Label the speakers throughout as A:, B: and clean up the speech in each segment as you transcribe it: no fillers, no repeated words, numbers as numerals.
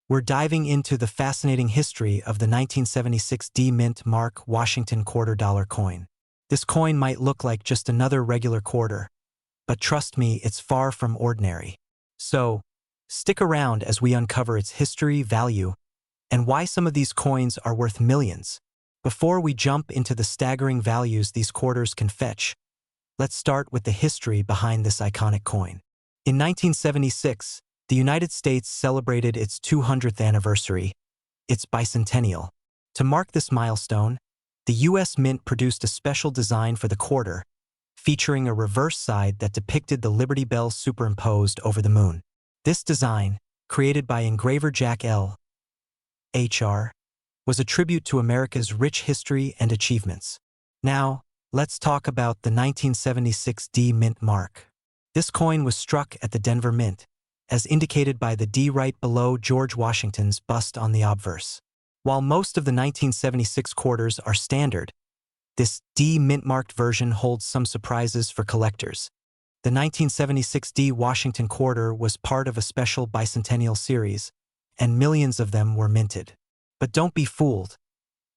A: We're diving into the fascinating history of the 1976 D Mint Mark Washington $quarter coin. This coin might look like just another regular quarter, but trust me, it's far from ordinary. So, stick around as we uncover its history, value, and why some of these coins are worth millions. Before we jump into the staggering values these quarters can fetch, let's start with the history behind this iconic coin. In 1976, the United States celebrated its 200th anniversary, its bicentennial. To mark this milestone, the U.S. Mint produced a special design for the quarter, featuring a reverse side that depicted the Liberty Bell superimposed over the moon. This design, created by engraver Jack L. H.R., was a tribute to America's rich history and achievements. Now, let's talk about the 1976 D Mint mark. This coin was struck at the Denver Mint, as indicated by the D right below George Washington's bust on the obverse. While most of the 1976 quarters are standard, this D mint-marked version holds some surprises for collectors. The 1976 D Washington quarter was part of a special bicentennial series, and millions of them were minted. But don't be fooled.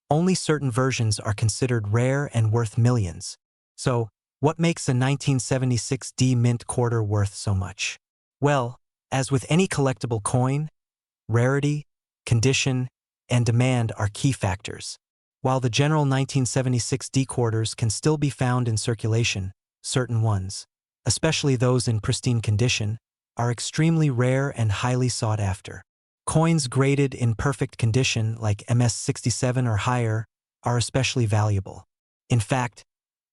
A: Only certain versions are considered rare and worth millions. So, what makes a 1976 D Mint quarter worth so much? Well, as with any collectible coin, rarity, condition, and demand are key factors. While the general 1976 D quarters can still be found in circulation, certain ones, especially those in pristine condition, are extremely rare and highly sought after. Coins graded in perfect condition, like MS-67 or higher, are especially valuable. In fact,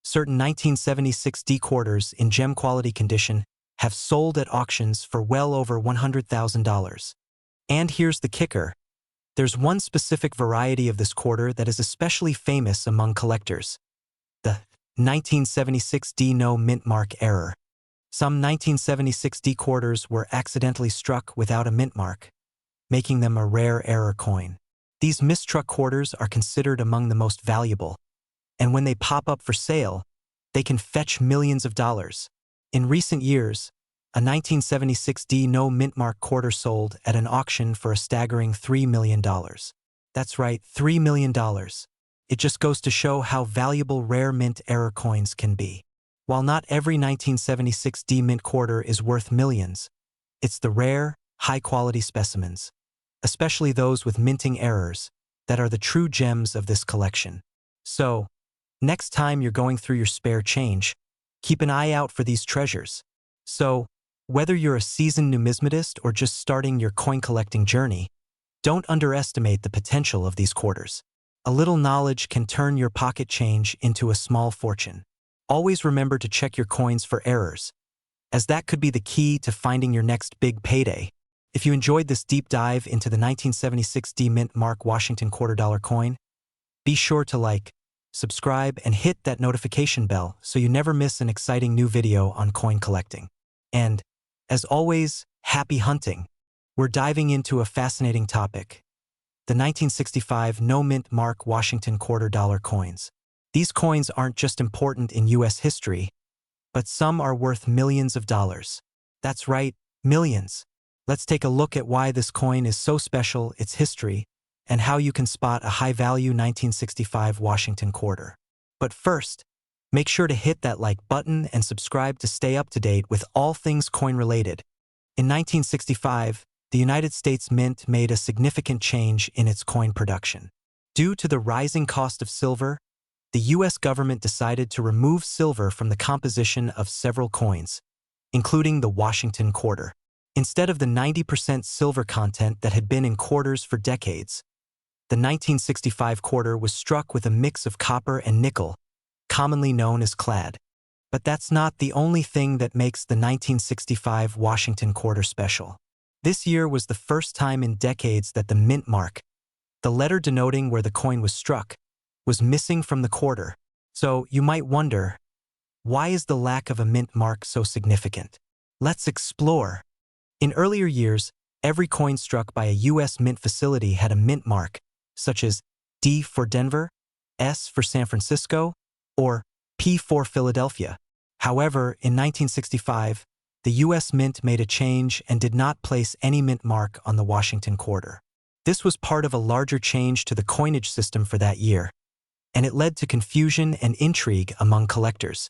A: certain 1976 D quarters in gem-quality condition have sold at auctions for well over $100,000. And here's the kicker. There's one specific variety of this quarter that is especially famous among collectors: the 1976 D No Mint Mark error. Some 1976 D quarters were accidentally struck without a mint mark, making them a rare error coin. These misstruck quarters are considered among the most valuable, and when they pop up for sale, they can fetch millions of dollars. In recent years, a 1976 D No Mint Mark quarter sold at an auction for a staggering $3 million. That's right, $3 million. It just goes to show how valuable rare mint error coins can be. While not every 1976 D Mint quarter is worth millions, it's the rare, high-quality specimens, especially those with minting errors, that are the true gems of this collection. So, next time you're going through your spare change, keep an eye out for these treasures. So, whether you're a seasoned numismatist or just starting your coin-collecting journey, don't underestimate the potential of these quarters. A little knowledge can turn your pocket change into a small fortune. Always remember to check your coins for errors, as that could be the key to finding your next big payday. If you enjoyed this deep dive into the 1976 D Mint Mark Washington $quarter coin, be sure to like, subscribe, and hit that notification bell so you never miss an exciting new video on coin collecting. And, as always, happy hunting! We're diving into a fascinating topic: the 1965 No Mint Mark Washington $quarter coins. These coins aren't just important in U.S. history, but some are worth millions of dollars. That's right, millions. Let's take a look at why this coin is so special, its history, and how you can spot a high-value 1965 Washington quarter. But first, make sure to hit that like button and subscribe to stay up to date with all things coin-related. In 1965, the United States Mint made a significant change in its coin production. Due to the rising cost of silver, the U.S. government decided to remove silver from the composition of several coins, including the Washington quarter. Instead of the 90% silver content that had been in quarters for decades, the 1965 quarter was struck with a mix of copper and nickel, commonly known as clad. But that's not the only thing that makes the 1965 Washington quarter special. This year was the first time in decades that the mint mark, the letter denoting where the coin was struck, was missing from the quarter. So you might wonder, why is the lack of a mint mark so significant? Let's explore. In earlier years, every coin struck by a U.S. mint facility had a mint mark, such as D for Denver, S for San Francisco, or P for Philadelphia. However, in 1965, the U.S. Mint made a change and did not place any mint mark on the Washington quarter. This was part of a larger change to the coinage system for that year, and it led to confusion and intrigue among collectors.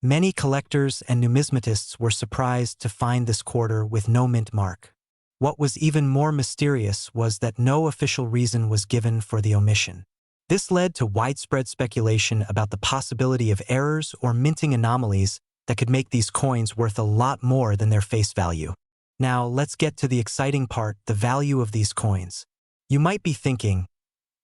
A: Many collectors and numismatists were surprised to find this quarter with no mint mark. What was even more mysterious was that no official reason was given for the omission. This led to widespread speculation about the possibility of errors or minting anomalies that could make these coins worth a lot more than their face value. Now, let's get to the exciting part, the value of these coins. You might be thinking,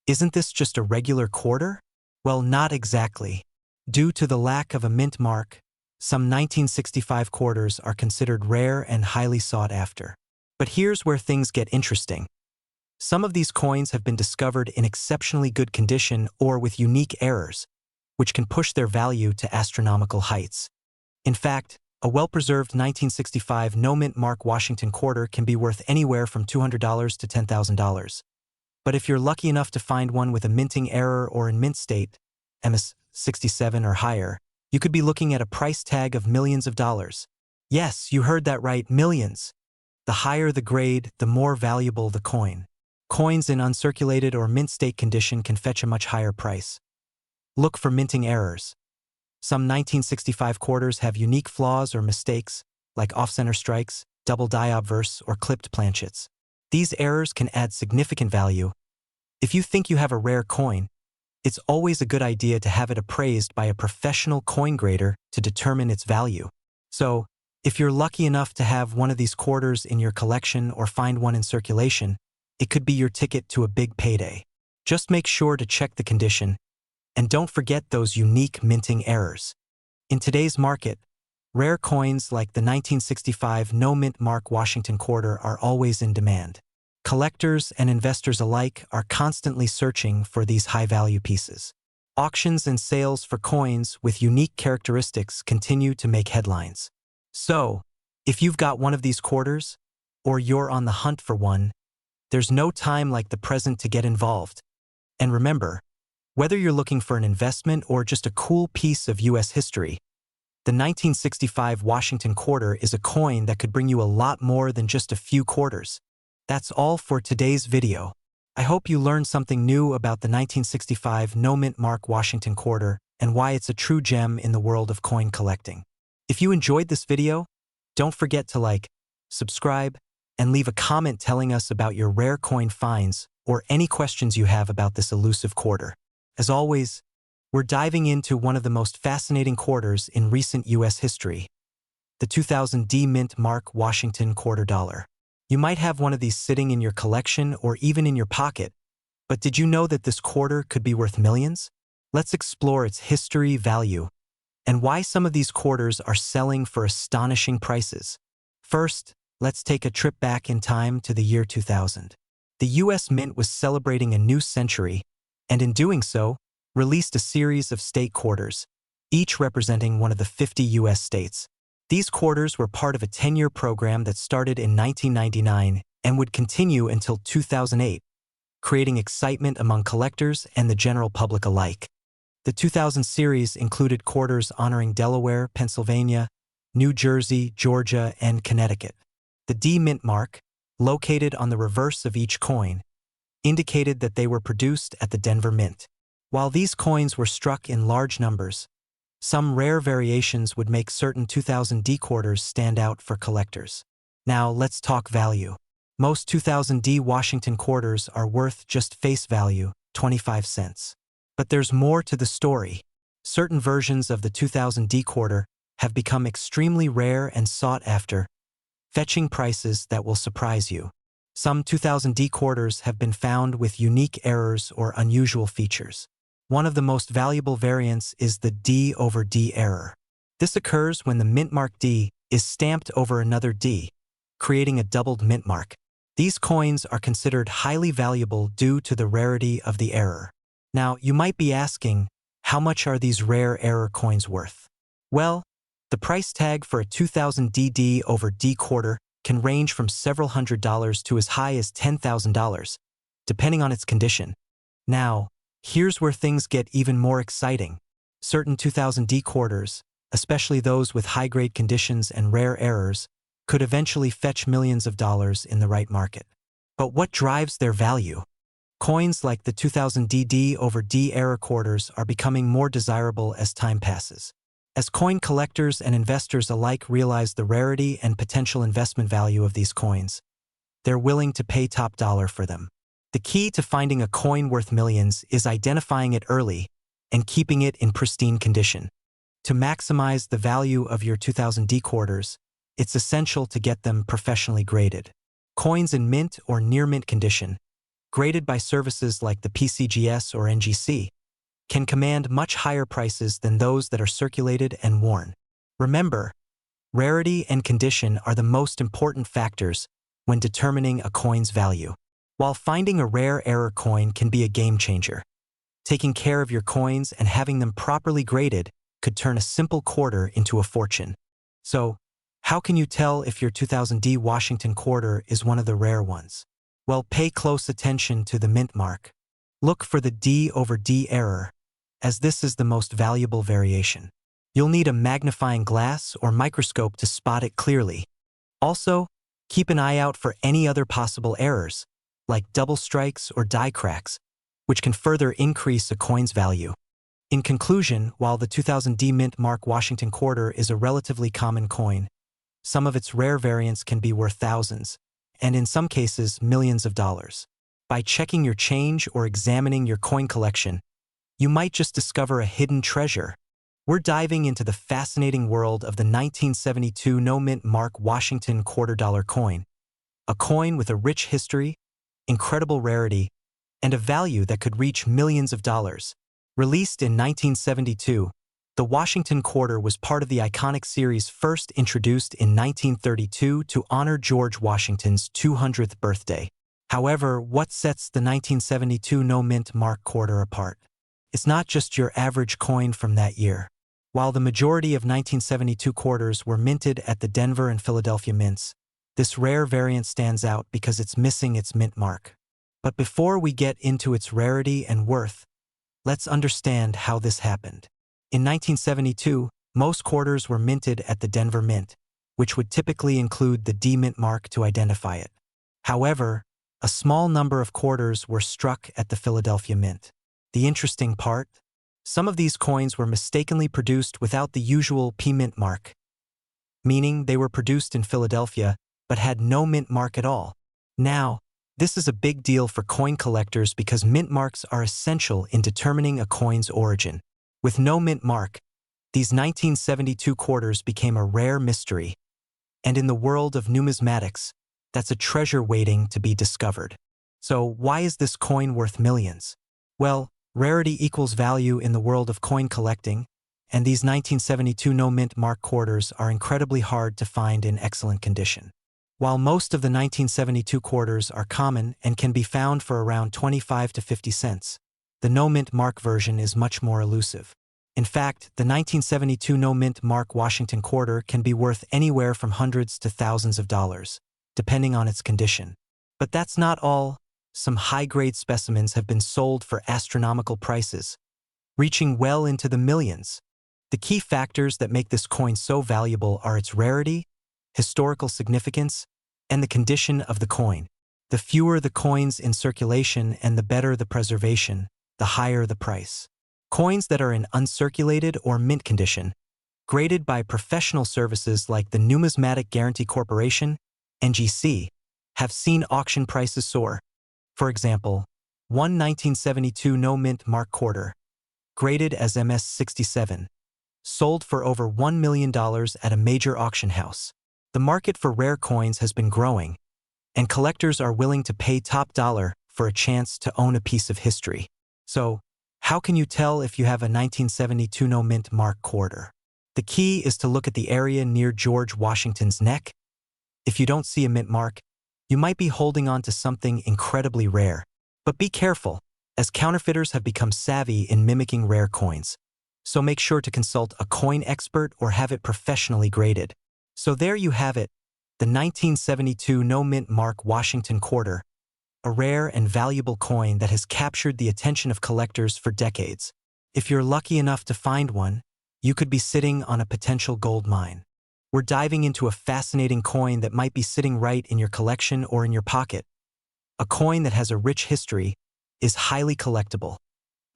A: isn't this just a regular quarter? Well, not exactly. Due to the lack of a mint mark, some 1965 quarters are considered rare and highly sought after. But here's where things get interesting. Some of these coins have been discovered in exceptionally good condition or with unique errors, which can push their value to astronomical heights. In fact, a well-preserved 1965 no-mint mark Washington quarter can be worth anywhere from $200 to $10,000. But if you're lucky enough to find one with a minting error or in mint state, MS 67 or higher, you could be looking at a price tag of millions of dollars. Yes, you heard that right, millions. The higher the grade, the more valuable the coin. Coins in uncirculated or mint state condition can fetch a much higher price. Look for minting errors. Some 1965 quarters have unique flaws or mistakes, like off-center strikes, double die obverse, or clipped planchets. These errors can add significant value. If you think you have a rare coin, it's always a good idea to have it appraised by a professional coin grader to determine its value. So, if you're lucky enough to have one of these quarters in your collection or find one in circulation, it could be your ticket to a big payday. Just make sure to check the condition, and don't forget those unique minting errors. In today's market, rare coins like the 1965 no-mint mark Washington quarter are always in demand. Collectors and investors alike are constantly searching for these high-value pieces. Auctions and sales for coins with unique characteristics continue to make headlines. So, if you've got one of these quarters, or you're on the hunt for one, there's no time like the present to get involved. And remember, whether you're looking for an investment or just a cool piece of U.S. history, the 1965 Washington quarter is a coin that could bring you a lot more than just a few quarters. That's all for today's video. I hope you learned something new about the 1965 no-mint mark Washington quarter and why it's a true gem in the world of coin collecting. If you enjoyed this video, don't forget to like, subscribe, and leave a comment telling us about your rare coin finds or any questions you have about this elusive quarter. As always, we're diving into one of the most fascinating quarters in recent U.S. history, the 2000 D-Mint mark Washington quarter dollar. You might have one of these sitting in your collection or even in your pocket, but did you know that this quarter could be worth millions? Let's explore its history, value, and why some of these quarters are selling for astonishing prices. First, let's take a trip back in time to the year 2000. The U.S. Mint was celebrating a new century, and in doing so, released a series of state quarters, each representing one of the 50 U.S. states. These quarters were part of a 10-year program that started in 1999 and would continue until 2008, creating excitement among collectors and the general public alike. The 2000 series included quarters honoring Delaware, Pennsylvania, New Jersey, Georgia, and Connecticut. The D-Mint mark, located on the reverse of each coin, indicated that they were produced at the Denver Mint. While these coins were struck in large numbers, some rare variations would make certain 2000 D quarters stand out for collectors. Now let's talk value. Most 2000 D Washington quarters are worth just face value, 25 cents. But there's more to the story. Certain versions of the 2000 D quarter have become extremely rare and sought after, fetching prices that will surprise you. Some 2000 D quarters have been found with unique errors or unusual features. One of the most valuable variants is the D over D error. This occurs when the mint mark D is stamped over another D, creating a doubled mint mark. These coins are considered highly valuable due to the rarity of the error. Now, you might be asking, how much are these rare error coins worth? Well, the price tag for a 2000 D over D quarter can range from several $100s to as high as $10,000, depending on its condition. Now, here's where things get even more exciting. Certain 2000 D quarters, especially those with high-grade conditions and rare errors, could eventually fetch millions of dollars in the right market. But what drives their value? Coins like the 2000 DD over D era quarters are becoming more desirable as time passes. As coin collectors and investors alike realize the rarity and potential investment value of these coins, they're willing to pay top dollar for them. The key to finding a coin worth millions is identifying it early and keeping it in pristine condition. To maximize the value of your 2000 D quarters, it's essential to get them professionally graded. Coins in mint or near mint condition, graded by services like the PCGS or NGC, can command much higher prices than those that are circulated and worn. Remember, rarity and condition are the most important factors when determining a coin's value. While finding a rare error coin can be a game changer, taking care of your coins and having them properly graded could turn a simple quarter into a fortune. So, how can you tell if your 2000 D Washington quarter is one of the rare ones? Well, pay close attention to the mint mark. Look for the D over D error, as this is the most valuable variation. You'll need a magnifying glass or microscope to spot it clearly. Also, keep an eye out for any other possible errors, like double strikes or die cracks, which can further increase a coin's value. In conclusion, while the 2000 D Mint Mark Washington quarter is a relatively common coin, some of its rare variants can be worth thousands, and in some cases, millions of dollars. By checking your change or examining your coin collection, you might just discover a hidden treasure. We're diving into the fascinating world of the 1972 no-mint Mark Washington $quarter coin, a coin with a rich history, incredible rarity, and a value that could reach millions of dollars. Released in 1972, the Washington quarter was part of the iconic series first introduced in 1932 to honor George Washington's 200th birthday. However, what sets the 1972 no-mint Mark quarter apart? It's not just your average coin from that year. While the majority of 1972 quarters were minted at the Denver and Philadelphia mints, this rare variant stands out because it's missing its mint mark. But before we get into its rarity and worth, let's understand how this happened. In 1972, most quarters were minted at the Denver Mint, which would typically include the D mint mark to identify it. However, a small number of quarters were struck at the Philadelphia Mint. The interesting part? Some of these coins were mistakenly produced without the usual P mint mark, meaning they were produced in Philadelphia but had no mint mark at all. Now, this is a big deal for coin collectors because mint marks are essential in determining a coin's origin. With no mint mark, these 1972 quarters became a rare mystery, and in the world of numismatics, that's a treasure waiting to be discovered. So why is this coin worth millions? Well, rarity equals value in the world of coin collecting, and these 1972 no-mint mark quarters are incredibly hard to find in excellent condition. While most of the 1972 quarters are common and can be found for around 25 to 50 cents, the no-mint mark version is much more elusive. In fact, the 1972 no-mint Mark Washington quarter can be worth anywhere from hundreds to thousands of dollars, depending on its condition. But that's not all. Some high-grade specimens have been sold for astronomical prices, reaching well into the millions. The key factors that make this coin so valuable are its rarity, historical significance, and the condition of the coin. The fewer the coins in circulation and the better the preservation, the higher the price. Coins that are in uncirculated or mint condition, graded by professional services like the Numismatic Guarantee Corporation, NGC, have seen auction prices soar. For example, one 1972 no-mint Mark quarter, graded as MS-67, sold for over $1 million at a major auction house. The market for rare coins has been growing, and collectors are willing to pay top dollar for a chance to own a piece of history. So, how can you tell if you have a 1972 no-mint Mark quarter? The key is to look at the area near George Washington's neck. If you don't see a mint mark, you might be holding on to something incredibly rare. But be careful, as counterfeiters have become savvy in mimicking rare coins. So make sure to consult a coin expert or have it professionally graded. So there you have it, the 1972 no-mint Mark Washington quarter, a rare and valuable coin that has captured the attention of collectors for decades. If you're lucky enough to find one, you could be sitting on a potential gold mine. We're diving into a fascinating coin that might be sitting right in your collection or in your pocket. a coin that has a rich history, is highly collectible,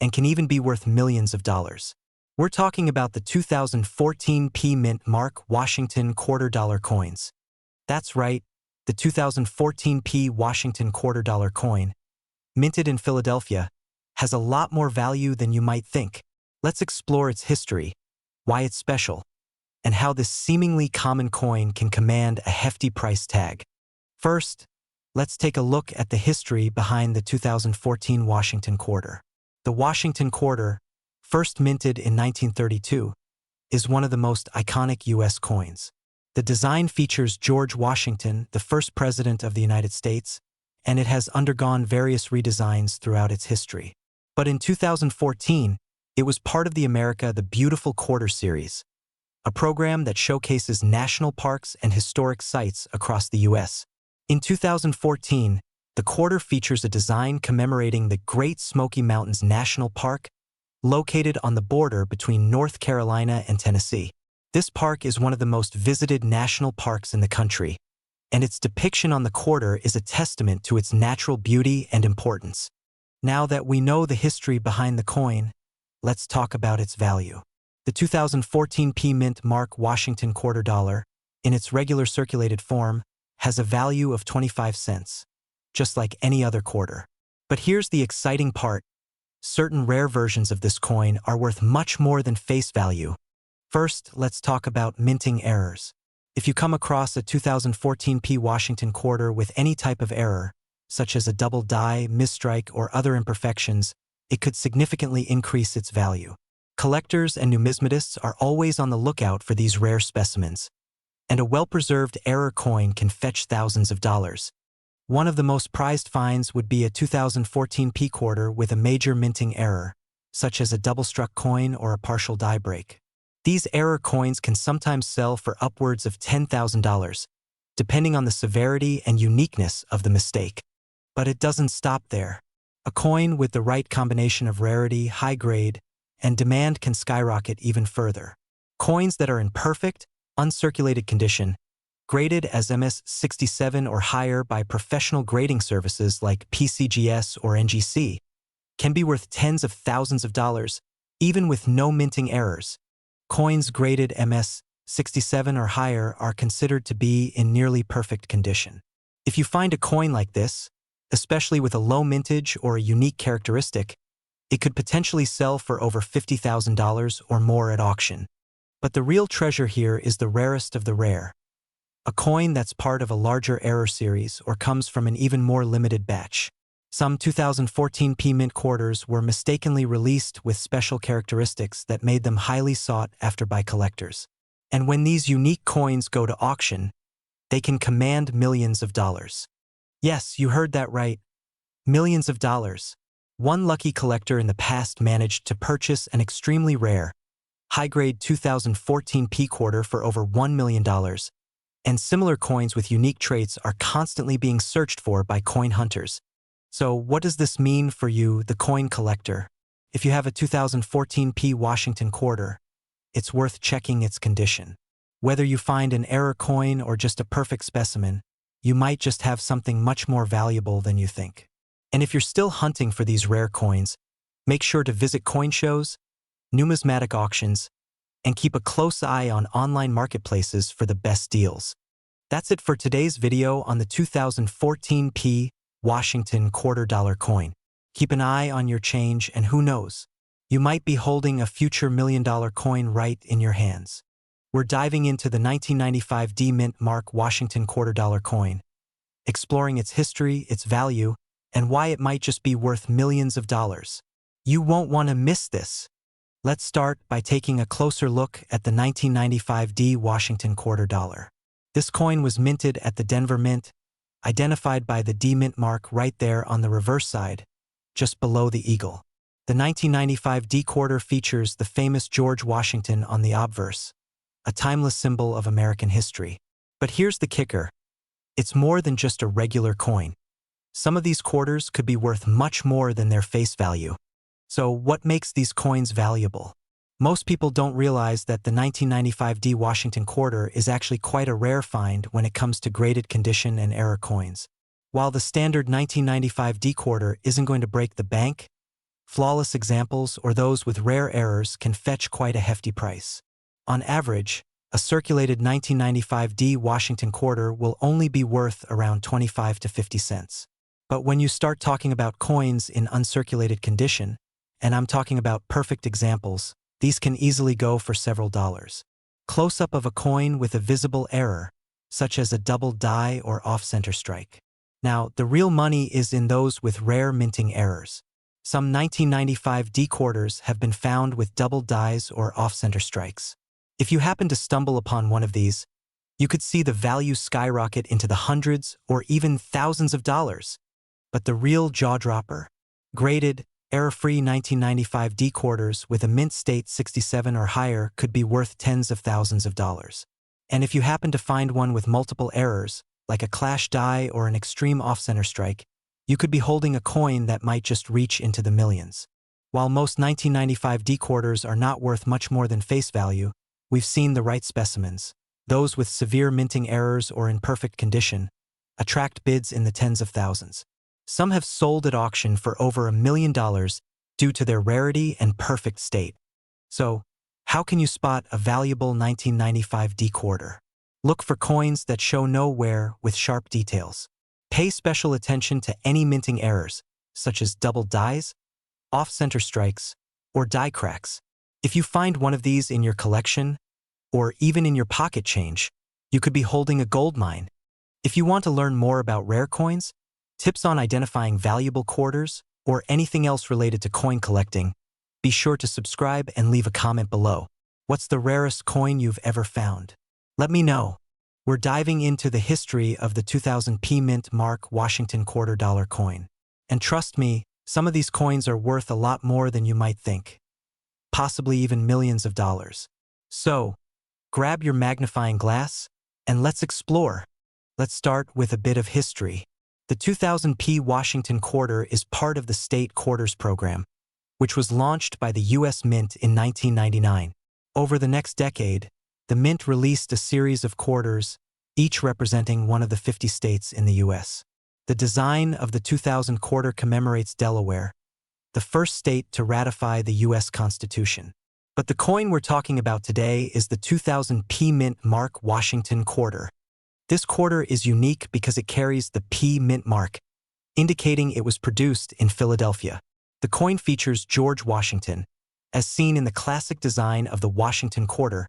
A: and can even be worth millions of dollars. We're talking about the 2014 P Mint Mark Washington $quarter coins. That's right, the 2014 P Washington $quarter coin, minted in Philadelphia, has a lot more value than you might think. Let's explore its history, why it's special, and how this seemingly common coin can command a hefty price tag. First, let's take a look at the history behind the 2014 Washington quarter. The Washington quarter, first minted in 1932, is one of the most iconic U.S. coins. The design features George Washington, the first president of the United States, and it has undergone various redesigns throughout its history. But in 2014, it was part of the America the Beautiful Quarter series, a program that showcases national parks and historic sites across the U.S. In 2014, the quarter features a design commemorating the Great Smoky Mountains National Park, located on the border between North Carolina and Tennessee. This park is one of the most visited national parks in the country, and its depiction on the quarter is a testament to its natural beauty and importance. Now that we know the history behind the coin, let's talk about its value. The 2014 P Mint Mark Washington $quarter, in its regular circulated form, has a value of 25 cents, just like any other quarter. But here's the exciting part. Certain rare versions of this coin are worth much more than face value. First, let's talk about minting errors. If you come across a 2014 P Washington quarter with any type of error, such as a double die, misstrike, or other imperfections, it could significantly increase its value. Collectors and numismatists are always on the lookout for these rare specimens, and a well-preserved error coin can fetch thousands of dollars. One of the most prized finds would be a 2014 P quarter with a major minting error, such as a double-struck coin or a partial die break. These error coins can sometimes sell for upwards of $10,000, depending on the severity and uniqueness of the mistake. But it doesn't stop there. A coin with the right combination of rarity, high grade, and demand can skyrocket even further. Coins that are in perfect, uncirculated condition, graded as MS-67 or higher by professional grading services like PCGS or NGC, can be worth tens of thousands of dollars, even with no minting errors. Coins graded MS-67 or higher are considered to be in nearly perfect condition. If you find a coin like this, especially with a low mintage or a unique characteristic, it could potentially sell for over $50,000 or more at auction. But the real treasure here is the rarest of the rare, a coin that's part of a larger error series or comes from an even more limited batch. Some 2014 P Mint quarters were mistakenly released with special characteristics that made them highly sought after by collectors. And when these unique coins go to auction, they can command millions of dollars. Yes, you heard that right. Millions of dollars. One lucky collector in the past managed to purchase an extremely rare, high-grade 2014 P quarter for over $1 million, and similar coins with unique traits are constantly being searched for by coin hunters. So what does this mean for you, the coin collector? If you have a 2014 P Washington quarter, it's worth checking its condition. Whether you find an error coin or just a perfect specimen, you might just have something much more valuable than you think. And if you're still hunting for these rare coins, make sure to visit coin shows, numismatic auctions, and keep a close eye on online marketplaces for the best deals. That's it for today's video on the 2014 P Washington $quarter coin. Keep an eye on your change, and who knows, you might be holding a future $1 million coin right in your hands. We're diving into the 1995 D Mint Mark Washington $quarter coin, exploring its history, its value, and why it might just be worth millions of dollars. You won't want to miss this. Let's start by taking a closer look at the 1995 D Washington $quarter. This coin was minted at the Denver Mint, identified by the D Mint mark right there on the reverse side, just below the eagle. The 1995 D quarter features the famous George Washington on the obverse, a timeless symbol of American history. But here's the kicker. It's more than just a regular coin. Some of these quarters could be worth much more than their face value. So what makes these coins valuable? Most people don't realize that the 1995 D Washington quarter is actually quite a rare find when it comes to graded condition and error coins. While the standard 1995 D quarter isn't going to break the bank, flawless examples or those with rare errors can fetch quite a hefty price. On average, a circulated 1995 D Washington quarter will only be worth around 25 to 50 cents. But when you start talking about coins in uncirculated condition, and I'm talking about perfect examples, these can easily go for several dollars. Close-up of a coin with a visible error, such as a double die or off-center strike. Now, the real money is in those with rare minting errors. Some 1995 D quarters have been found with double dies or off-center strikes. If you happen to stumble upon one of these, you could see the value skyrocket into the hundreds or even thousands of dollars. But the real jaw-dropper? Graded, error-free 1995 D quarters with a mint state 67 or higher could be worth tens of thousands of dollars. And if you happen to find one with multiple errors, like a clash die or an extreme off-center strike, you could be holding a coin that might just reach into the millions. While most 1995 D quarters are not worth much more than face value, we've seen the right specimens. Those with severe minting errors or in perfect condition attract bids in the tens of thousands. Some have sold at auction for over $1 million due to their rarity and perfect state. So, how can you spot a valuable 1995 D quarter? Look for coins that show no wear with sharp details. Pay special attention to any minting errors, such as double dies, off-center strikes, or die cracks. If you find one of these in your collection, or even in your pocket change, you could be holding a gold mine. If you want to learn more about rare coins, tips on identifying valuable quarters, or anything else related to coin collecting, be sure to subscribe and leave a comment below. What's the rarest coin you've ever found? Let me know. We're diving into the history of the 2000 P Mint Mark Washington $quarter coin. And trust me, some of these coins are worth a lot more than you might think. Possibly even millions of dollars. So, grab your magnifying glass, and let's explore. Let's start with a bit of history. The 2000 P Washington quarter is part of the State Quarters program, which was launched by the U.S. Mint in 1999. Over the next decade, the Mint released a series of quarters, each representing one of the 50 states in the U.S. The design of the 2000 quarter commemorates Delaware, the first state to ratify the U.S. Constitution. But the coin we're talking about today is the 2000 P Mint Mark Washington quarter. This quarter is unique because it carries the P Mint mark, indicating it was produced in Philadelphia. The coin features George Washington, as seen in the classic design of the Washington quarter,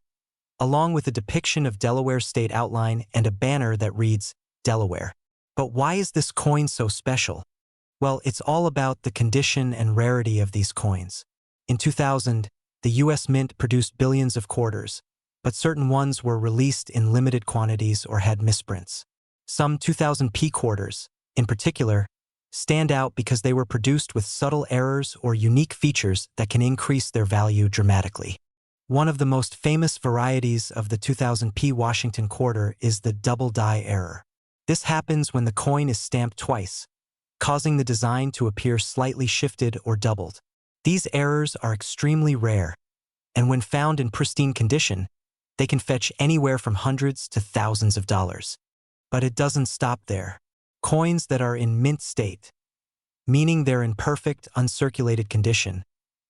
A: along with a depiction of Delaware's state outline and a banner that reads, Delaware. But why is this coin so special? Well, it's all about the condition and rarity of these coins. In 2000, the U.S. Mint produced billions of quarters, but certain ones were released in limited quantities or had misprints. Some 2000 P quarters, in particular, stand out because they were produced with subtle errors or unique features that can increase their value dramatically. One of the most famous varieties of the 2000 P Washington quarter is the double die error. This happens when the coin is stamped twice, causing the design to appear slightly shifted or doubled. These errors are extremely rare, and when found in pristine condition, they can fetch anywhere from hundreds to thousands of dollars. But it doesn't stop there. Coins that are in mint state, meaning they're in perfect, uncirculated condition,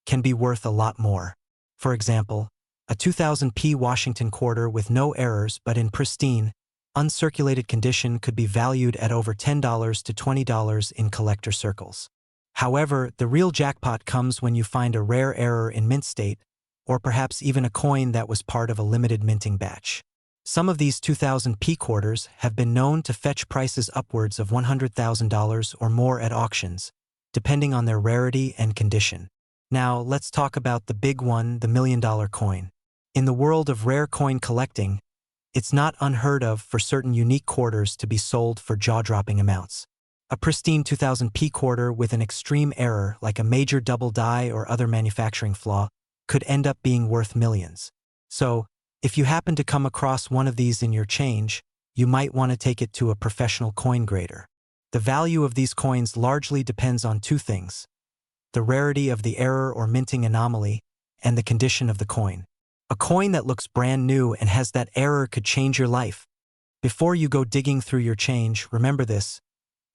A: can be worth a lot more. For example, a 2000 P Washington quarter with no errors but in pristine, uncirculated condition could be valued at over $10 to $20 in collector circles. However, the real jackpot comes when you find a rare error in mint state, or perhaps even a coin that was part of a limited minting batch. Some of these 2000 P quarters have been known to fetch prices upwards of $100,000 or more at auctions, depending on their rarity and condition. Now, let's talk about the big one, the $1 million coin. In the world of rare coin collecting, it's not unheard of for certain unique quarters to be sold for jaw-dropping amounts. A pristine 2000 P quarter with an extreme error, like a major double die or other manufacturing flaw, could end up being worth millions. So, if you happen to come across one of these in your change, you might want to take it to a professional coin grader. The value of these coins largely depends on two things: the rarity of the error or minting anomaly, and the condition of the coin. A coin that looks brand new and has that error could change your life. Before you go digging through your change, remember this: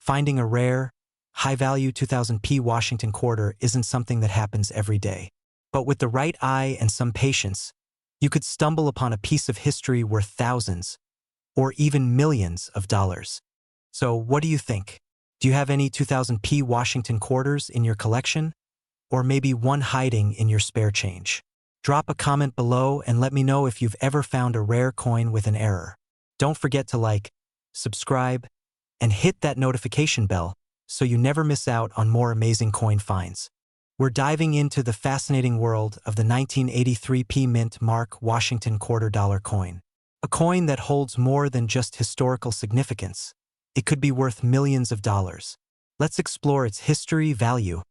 A: Finding a rare, high-value 2000p Washington quarter isn't something that happens every day. But with the right eye and some patience, you could stumble upon a piece of history worth thousands, or even millions of dollars. So what do you think? Do you have any 2000p Washington quarters in your collection? Or maybe one hiding in your spare change? Drop a comment below and let me know if you've ever found a rare coin with an error. Don't forget to like, subscribe, and hit that notification bell so you never miss out on more amazing coin finds. We're diving into the fascinating world of the 1983p Mint Mark Washington $quarter coin. A coin that holds more than just historical significance. It could be worth millions of dollars. Let's explore its history, value,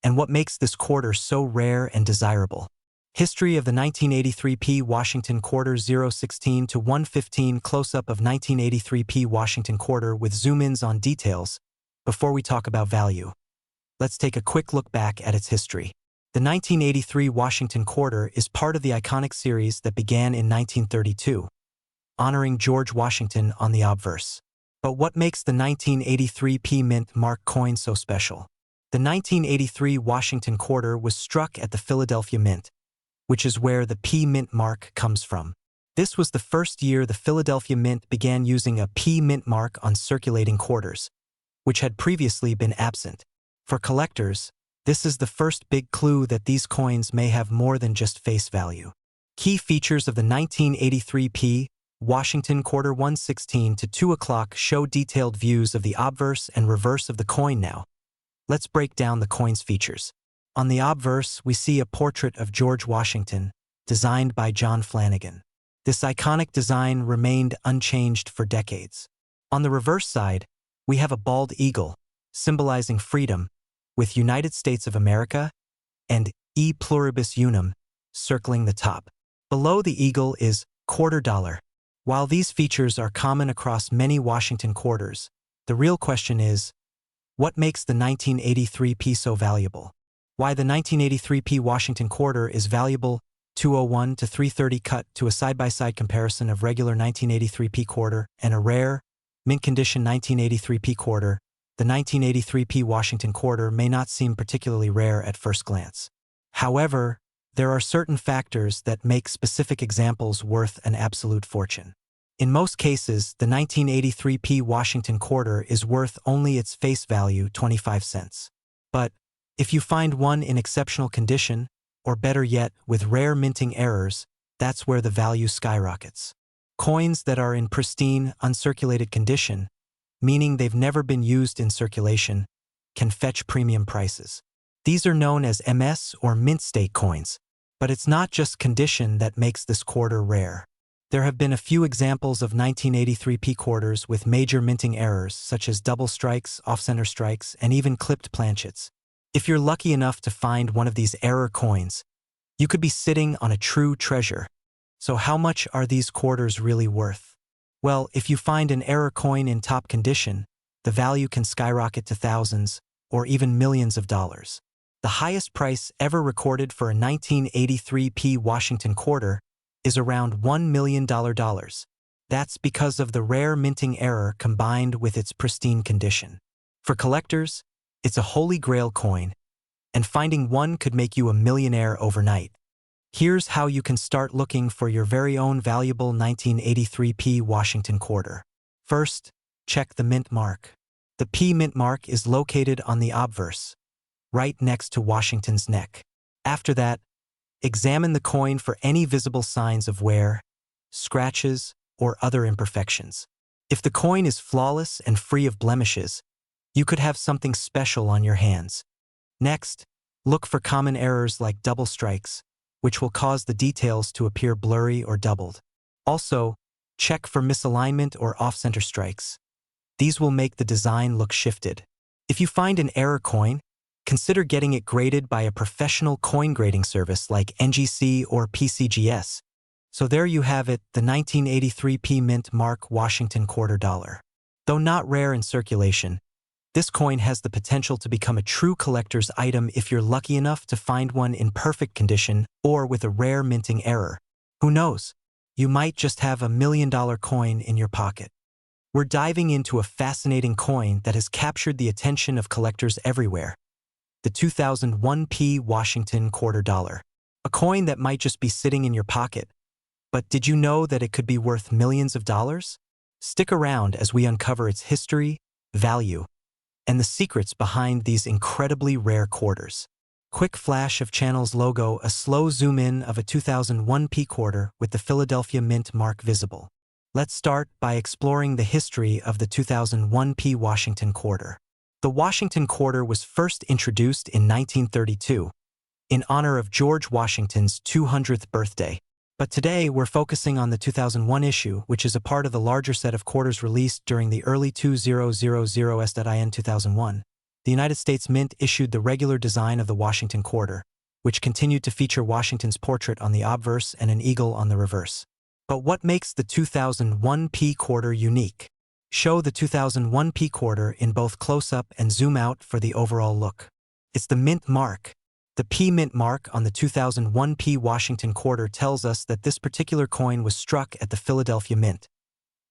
A: and what makes this quarter so rare and desirable. History of the 1983p Washington quarter. 016 to 115 close-up of 1983p Washington quarter with zoom-ins on details. Before we talk about value, let's take a quick look back at its history. The 1983 Washington quarter is part of the iconic series that began in 1932, honoring George Washington on the obverse. But what makes the 1983p Mint Mark coin so special? The 1983 Washington quarter was struck at the Philadelphia Mint, which is where the P Mint mark comes from. This was the first year the Philadelphia Mint began using a P Mint mark on circulating quarters, which had previously been absent. For collectors, this is the first big clue that these coins may have more than just face value. Key features of the 1983p Washington quarter. 116 to 2 o'clock show detailed views of the obverse and reverse of the coin now. Let's break down the coin's features. On the obverse, we see a portrait of George Washington, designed by John Flanagan. This iconic design remained unchanged for decades. On the reverse side, we have a bald eagle, symbolizing freedom, with United States of America and E pluribus unum circling the top. Below the eagle is $quarter. While these features are common across many Washington quarters, the real question is, what makes the 1983p so valuable? Why the 1983p Washington quarter is valuable. 201 to 330 cut to a side-by-side comparison of regular 1983p quarter and a rare, mint condition 1983p quarter. The 1983p Washington quarter may not seem particularly rare at first glance. However, there are certain factors that make specific examples worth an absolute fortune. In most cases, the 1983p Washington quarter is worth only its face value, 25 cents. But if you find one in exceptional condition, or better yet, with rare minting errors, that's where the value skyrockets. Coins that are in pristine, uncirculated condition, meaning they've never been used in circulation, can fetch premium prices. These are known as MS or mint state coins, but it's not just condition that makes this quarter rare. There have been a few examples of 1983p quarters with major minting errors such as double strikes, off-center strikes, and even clipped planchets. If you're lucky enough to find one of these error coins, you could be sitting on a true treasure. So how much are these quarters really worth? Well, if you find an error coin in top condition, the value can skyrocket to thousands or even millions of dollars. The highest price ever recorded for a 1983p Washington quarter is around $1 million. That's because of the rare minting error combined with its pristine condition. For collectors, it's a holy grail coin, and finding one could make you a millionaire overnight. Here's how you can start looking for your very own valuable 1983p Washington quarter. First, check the mint mark. The P mint mark is located on the obverse, right next to Washington's neck. After that, examine the coin for any visible signs of wear, scratches, or other imperfections. If the coin is flawless and free of blemishes, you could have something special on your hands. Next, look for common errors like double strikes, which will cause the details to appear blurry or doubled. Also, check for misalignment or off-center strikes. These will make the design look shifted. If you find an error coin, consider getting it graded by a professional coin grading service like NGC or PCGS. So there you have it, the 1983p Mint Mark Washington $quarter. Though not rare in circulation, this coin has the potential to become a true collector's item if you're lucky enough to find one in perfect condition or with a rare minting error. Who knows? You might just have $1 million coin in your pocket. We're diving into a fascinating coin that has captured the attention of collectors everywhere: the 2001p Washington quarter dollar. A coin that might just be sitting in your pocket. But did you know that it could be worth millions of dollars? Stick around as we uncover its history, value, and the secrets behind these incredibly rare quarters. Quick flash of Channel's logo, a slow zoom in of a 2001p quarter with the Philadelphia Mint mark visible. Let's start by exploring the history of the 2001p Washington quarter. The Washington quarter was first introduced in 1932 in honor of George Washington's 200th birthday. But today we're focusing on the 2001 issue, which is a part of the larger set of quarters released during the early 2000s. In 2001, the United States Mint issued the regular design of the Washington quarter, which continued to feature Washington's portrait on the obverse and an eagle on the reverse. But what makes the 2001p quarter unique? Show the 2001p quarter in both close-up and zoom out for the overall look. It's the Mint mark. The P Mint mark on the 2001p Washington quarter tells us that this particular coin was struck at the Philadelphia Mint,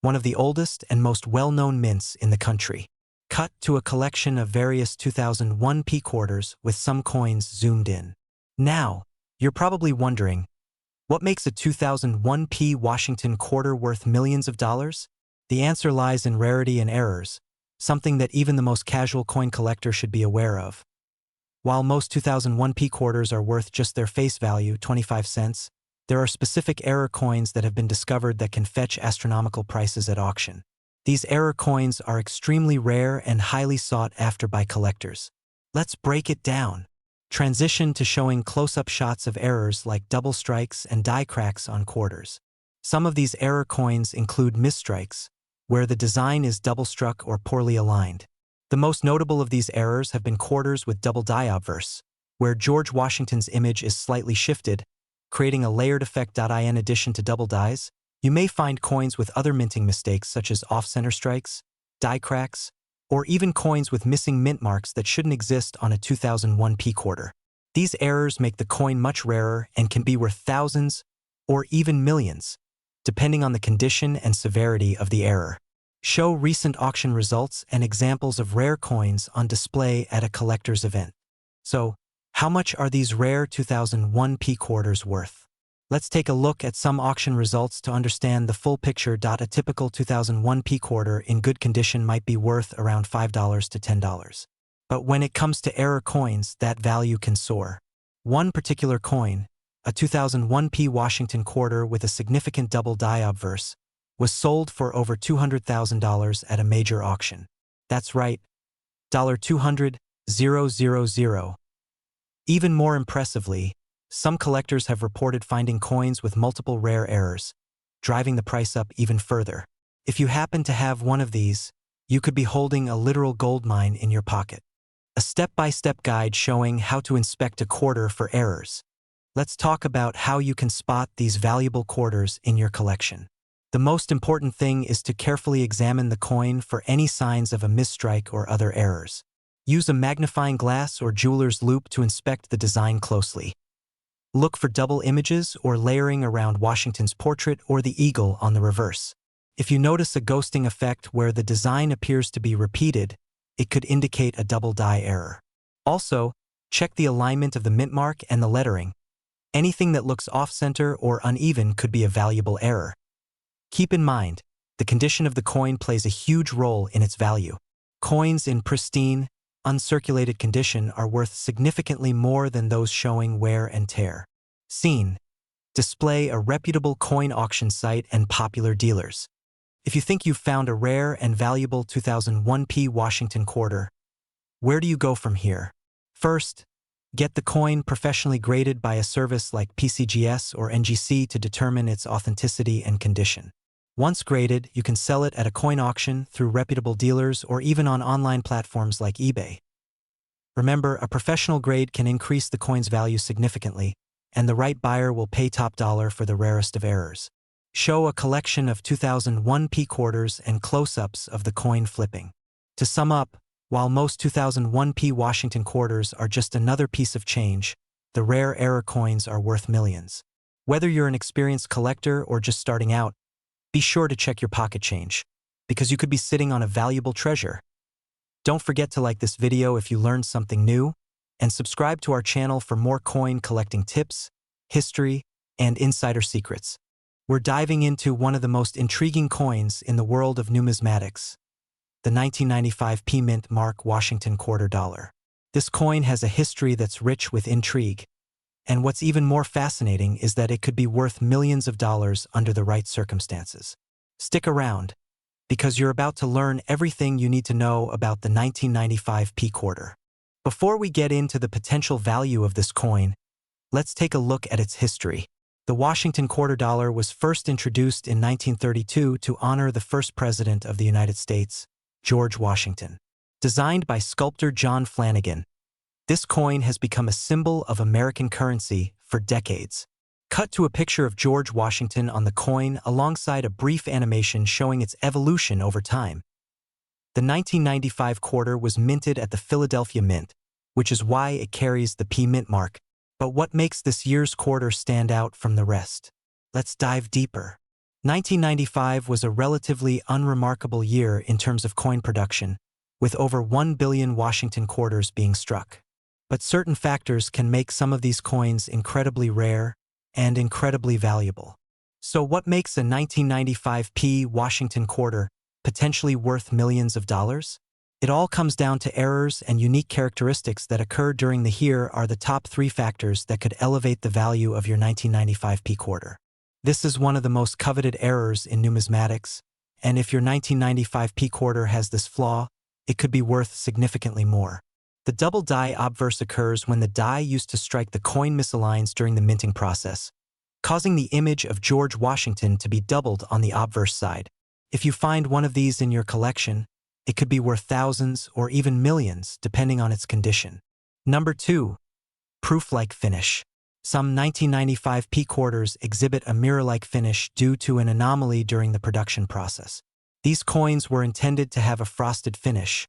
A: one of the oldest and most well-known mints in the country. Cut to a collection of various 2001p quarters with some coins zoomed in. Now, you're probably wondering, what makes a 2001p Washington quarter worth millions of dollars? The answer lies in rarity and errors, something that even the most casual coin collector should be aware of. While most 2001p quarters are worth just their face value, 25 cents, there are specific error coins that have been discovered that can fetch astronomical prices at auction. These error coins are extremely rare and highly sought after by collectors. Let's break it down. Transition to showing close-up shots of errors like double strikes and die cracks on quarters. Some of these error coins include misstrikes, where the design is double-struck or poorly aligned. The most notable of these errors have been quarters with double die obverse, where George Washington's image is slightly shifted, creating a layered effect. In addition to double dies, you may find coins with other minting mistakes such as off-center strikes, die cracks, or even coins with missing mint marks that shouldn't exist on a 2001p quarter. These errors make the coin much rarer and can be worth thousands or even millions, depending on the condition and severity of the error. Show recent auction results and examples of rare coins on display at a collector's event. So, how much are these rare 2001p quarters worth? Let's take a look at some auction results to understand the full picture. A typical 2001p quarter in good condition might be worth around $5 to $10. But when it comes to error coins, that value can soar. One particular coin, a 2001p Washington quarter with a significant double die obverse, was sold for over $200,000 at a major auction. That's right, $200,000. Even more impressively, some collectors have reported finding coins with multiple rare errors, driving the price up even further. If you happen to have one of these, you could be holding a literal gold mine in your pocket. A step-by-step guide showing how to inspect a quarter for errors. Let's talk about how you can spot these valuable quarters in your collection. The most important thing is to carefully examine the coin for any signs of a misstrike or other errors. Use a magnifying glass or jeweler's loupe to inspect the design closely. Look for double images or layering around Washington's portrait or the eagle on the reverse. If you notice a ghosting effect where the design appears to be repeated, it could indicate a double die error. Also, check the alignment of the mint mark and the lettering. Anything that looks off-center or uneven could be a valuable error. Keep in mind, the condition of the coin plays a huge role in its value. Coins in pristine, uncirculated condition are worth significantly more than those showing wear and tear. Scene. Display a reputable coin auction site and popular dealers. If you think you've found a rare and valuable 2001p Washington quarter, where do you go from here? First, get the coin professionally graded by a service like PCGS or NGC to determine its authenticity and condition. Once graded, you can sell it at a coin auction through reputable dealers or even on online platforms like eBay. Remember, a professional grade can increase the coin's value significantly, and the right buyer will pay top dollar for the rarest of errors. Show a collection of 2001p quarters and close-ups of the coin flipping. To sum up, while most 2001p Washington quarters are just another piece of change, the rare error coins are worth millions. Whether you're an experienced collector or just starting out, be sure to check your pocket change. because you could be sitting on a valuable treasure. Don't forget to like this video if you learned something new, and subscribe to our channel for more coin collecting tips, history, and insider secrets. We're diving into one of the most intriguing coins in the world of numismatics, the 1995 P Mint Mark Washington quarter dollar. This coin has a history that's rich with intrigue, and what's even more fascinating is that it could be worth millions of dollars under the right circumstances. Stick around, because you're about to learn everything you need to know about the 1995 P quarter. Before we get into the potential value of this coin, let's take a look at its history. The Washington quarter dollar was first introduced in 1932 to honor the first president of the United States, George Washington. Designed by sculptor John Flanagan, this coin has become a symbol of American currency for decades. Cut to a picture of George Washington on the coin alongside a brief animation showing its evolution over time. The 1995 quarter was minted at the Philadelphia Mint, which is why it carries the P Mint mark. But what makes this year's quarter stand out from the rest? Let's dive deeper. 1995 was a relatively unremarkable year in terms of coin production, with over 1 billion Washington quarters being struck. But certain factors can make some of these coins incredibly rare and incredibly valuable. So what makes a 1995 P Washington quarter potentially worth millions of dollars? It all comes down to errors and unique characteristics that occur during the year. Here are the top 3 factors that could elevate the value of your 1995 P quarter. This is one of the most coveted errors in numismatics, and if your 1995 P quarter has this flaw, it could be worth significantly more. The double die obverse occurs when the die used to strike the coin misaligns during the minting process, causing the image of George Washington to be doubled on the obverse side. If you find one of these in your collection, it could be worth thousands or even millions depending on its condition. Number 2. Proof-like finish. Some 1995 P quarters exhibit a mirror-like finish due to an anomaly during the production process. These coins were intended to have a frosted finish,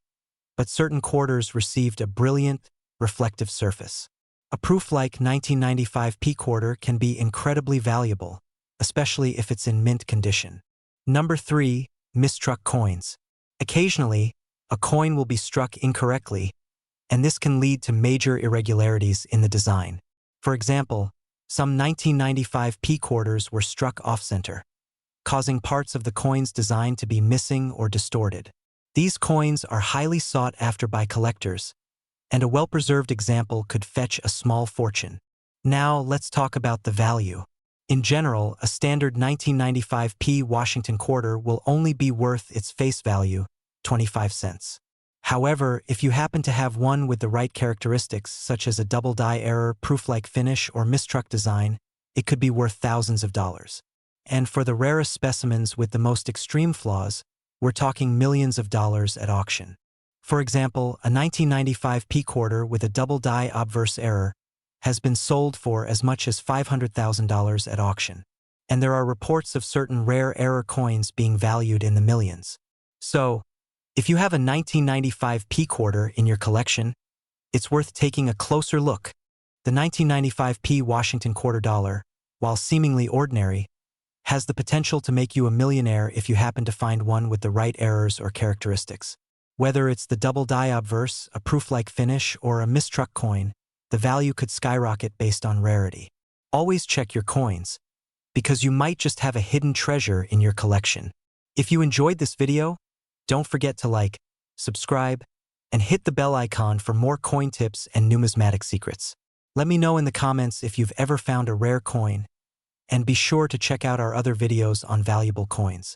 A: but certain quarters received a brilliant, reflective surface. A proof-like 1995 P quarter can be incredibly valuable, especially if it's in mint condition. Number 3. Mistruck coins. Occasionally, a coin will be struck incorrectly, and this can lead to major irregularities in the design. For example, some 1995 P quarters were struck off-center, causing parts of the coin's design to be missing or distorted. These coins are highly sought after by collectors, and a well-preserved example could fetch a small fortune. Now let's talk about the value. In general, a standard 1995 P Washington quarter will only be worth its face value, 25 cents. However, if you happen to have one with the right characteristics, such as a double die error, proof-like finish, or mistruck design, it could be worth thousands of dollars. And for the rarest specimens with the most extreme flaws, we're talking millions of dollars at auction. For example, a 1995 P quarter with a double die obverse error has been sold for as much as $500,000 at auction. And there are reports of certain rare error coins being valued in the millions. So, if you have a 1995 P quarter in your collection, it's worth taking a closer look. The 1995 P Washington quarter dollar, while seemingly ordinary, has the potential to make you a millionaire if you happen to find one with the right errors or characteristics. Whether it's the double die obverse, a proof-like finish, or a mistruck coin, the value could skyrocket based on rarity. Always check your coins, because you might just have a hidden treasure in your collection. If you enjoyed this video, don't forget to like, subscribe, and hit the bell icon for more coin tips and numismatic secrets. Let me know in the comments if you've ever found a rare coin, and be sure to check out our other videos on valuable coins.